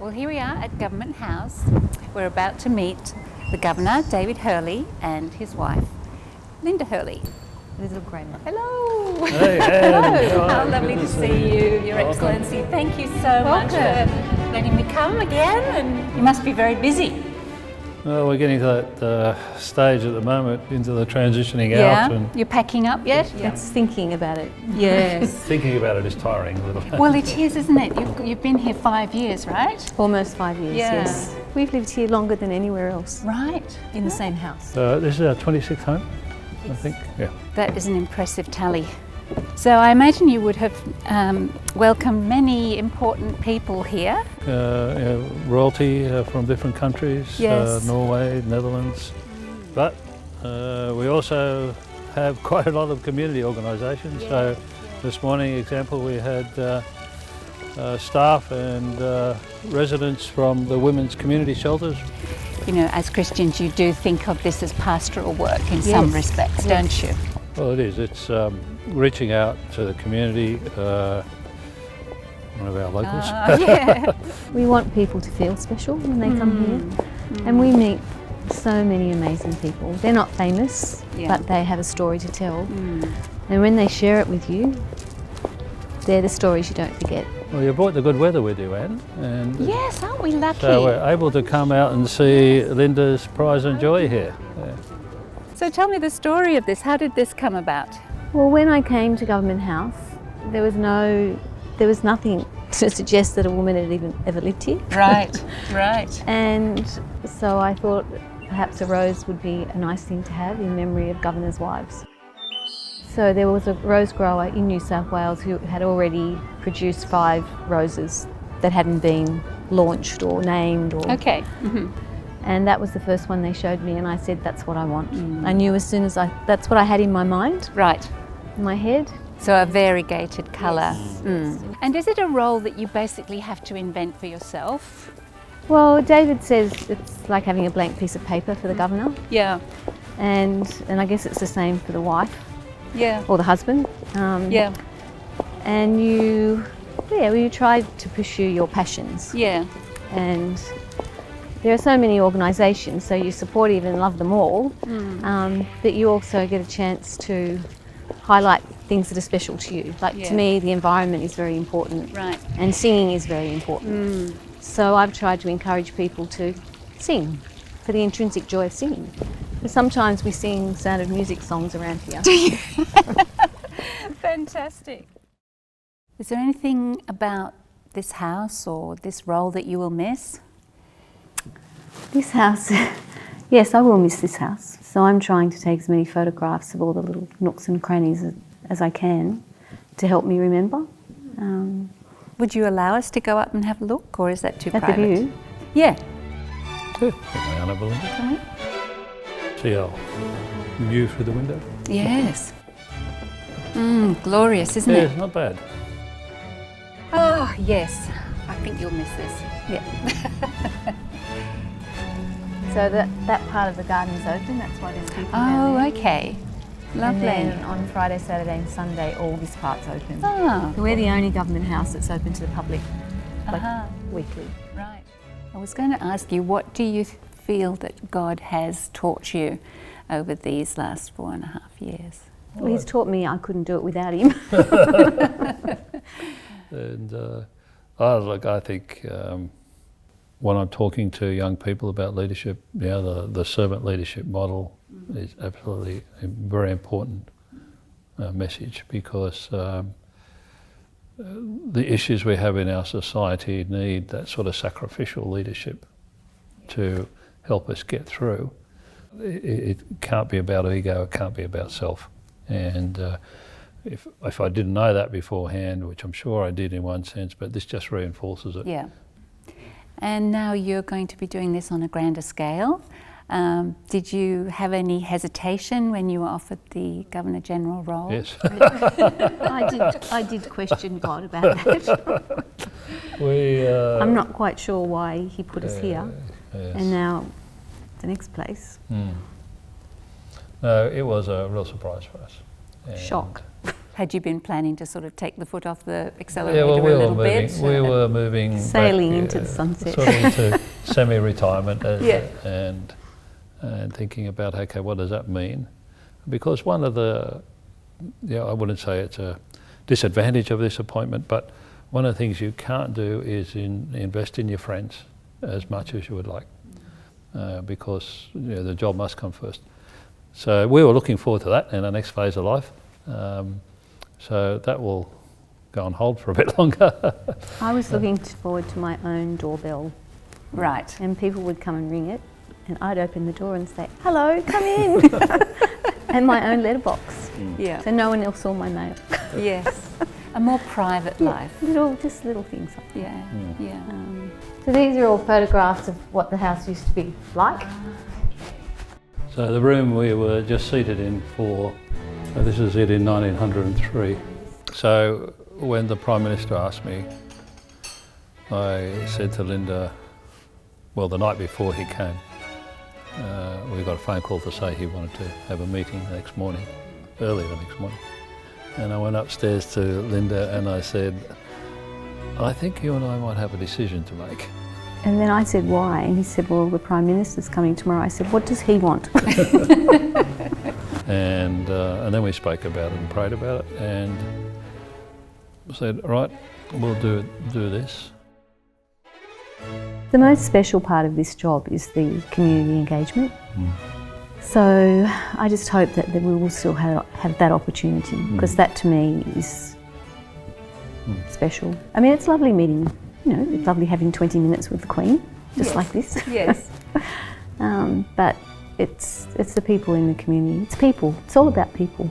Well, here we are at Government House. We're about to meet the Governor, Daivd Hurley, and his wife, Linda Hurley. Little Grandma. Hello. Hey, Hello. How lovely to see you, Your Excellency. Thank you so much for letting me come again. And you must be very busy. Well, we're getting to that stage at the moment, into the transitioning out. Yeah. You're packing up yet? It's thinking about it. Yes. Thinking about it is tiring a little. Well, it is, isn't it? You've been here 5 years, right? Almost 5 years, Yeah. yes. We've lived here longer than anywhere else. Right. In the same house. This is our 26th home, I think. Yeah. That is an impressive tally. So I imagine you would have welcomed many important people here. Royalty from different countries, Yes. Norway, Netherlands. But we also have quite a lot of community organisations. Yeah. So this morning, example, we had staff and residents from the women's community shelters. You know, as Christians, you do think of this as pastoral work in some respects, don't you? Well, it is. It's reaching out to the community, one of our locals. Yeah. We want people to feel special when they come here. And we meet so many amazing people. They're not famous, but they have a story to tell. And when they share it with you, they're the stories you don't forget. Well, you brought the good weather with you, Anne. And Yes, aren't we lucky? so we're able to come out and see Linda's Prize and Joy here. Yeah. So tell me the story of this. How did this come about? Well, when I came to Government House, there was nothing to suggest that a woman had even ever lived here. Right, right. And so I thought perhaps a rose would be a nice thing to have in memory of governors' wives. So there was a rose grower in New South Wales who had already produced 5 roses that hadn't been launched or named. Okay. And that was the first one they showed me, and I said, that's what I want. I knew as soon as that's what I had in my mind, Right. in my head. So a variegated colour. And is it a role that you basically have to invent for yourself? Well, David says it's like having a blank piece of paper for the governor, Yeah. and I guess it's the same for the wife Yeah. or the husband. Yeah. And you try to pursue your passions. Yeah. And there are so many organisations, so you're supportive and love them all, but you also get a chance to highlight things that are special to you. Like to me, the environment is very important, Right. and singing is very important. So I've tried to encourage people to sing for the intrinsic joy of singing. Because sometimes we sing Sound of Music songs around here. Fantastic. Is there anything about this house or this role that you will miss? This house, yes, I will miss this house. So I'm trying to take as many photographs of all the little nooks and crannies as I can to help me remember. Would you allow us to go up and have a look, or is that too At private? the view. Yeah. Good. See our view through the window. Yes. Glorious, isn't Yeah, it? it's not bad. Oh, yes. I think you'll miss this. Yeah. So that part of the garden is open, that's why there's people down Oh, there. okay. Lovely. And then on Friday, Saturday and Sunday, all this part's open. Ah, So we're the only government house that's open to the public, like weekly. right. I was going to ask you, what do you feel that God has taught you over these last 4.5 years? Well, he's taught me I couldn't do it without him. And I think when I'm talking to young people about leadership, the servant leadership model is absolutely a very important message, because the issues we have in our society need that sort of sacrificial leadership to help us get through. It can't be about ego, it can't be about self. And if I didn't know that beforehand, which I'm sure I did in one sense, but this just reinforces it. Yeah. And now you're going to be doing this on a grander scale. Did you have any hesitation when you were offered the Governor General role? Yes. I did question God about that. I'm not quite sure why he put us here, yes. and now the next place. No, it was a real surprise for us. And Shock. Had you been planning to sort of take the foot off the accelerator Yeah, well, a little bit? We were moving Sailing back, into the sunset. sort of into semi-retirement, Yeah. and thinking about, okay, what does that mean? Because one of the, I wouldn't say it's a disadvantage of this appointment, but one of the things you can't do is invest in your friends as much as you would like, because the job must come first. So we were looking forward to that in the next phase of life. So that will go on hold for a bit longer. I was looking forward to my own doorbell. Right. And people would come and ring it, and I'd open the door and say, "Hello, come in." And my own letterbox. Yeah. So no one else saw my mail. Yes. A more private life. Just little things like that. Yeah. Yeah. So these are all photographs of what the house used to be like. So the room we were just seated in this is it in 1903. So when the Prime Minister asked me, I said to Linda, well, the night before he came, we got a phone call to say he wanted to have a meeting the next morning, early the next morning. And I went upstairs to Linda and I said, I think you and I might have a decision to make. And then I said, why? And he said, well, the Prime Minister's coming tomorrow. I said, what does he want? And then we spoke about it and prayed about it and said, all right, we'll do this. The most special part of this job is the community engagement. So I just hope that we will still have that opportunity, because that to me is special. I mean, it's lovely meeting, it's lovely having 20 minutes with the Queen, just like this. Yes. But it's the people in the community. It's people. It's all about people.